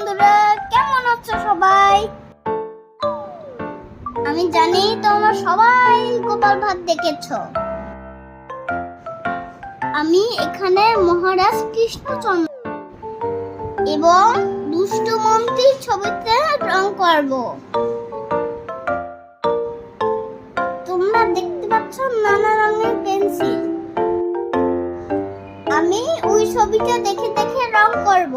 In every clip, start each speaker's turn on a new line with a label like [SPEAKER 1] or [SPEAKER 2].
[SPEAKER 1] বন্ধুরা, কেমন আছো সবাই? আমি জানি তোমরা সবাই গোপাল ভাঁড় দেখেছো। আমি এখানে মহারাজ কৃষ্ণচন্দ্র এবং দুষ্টু মন্ত্রীর ছবিতে রং করব। তোমরা দেখতে পাচ্ছ নানা রঙের পেন্সিল। আমি ওই ছবিটা দেখে দেখে রং করব।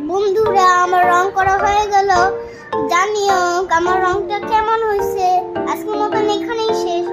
[SPEAKER 1] বন্ধুরা, আমার রং করা হয়ে গেল। জানিও আমার রংটা কেমন হয়েছে। আজকের মতন এখানেই শেষ।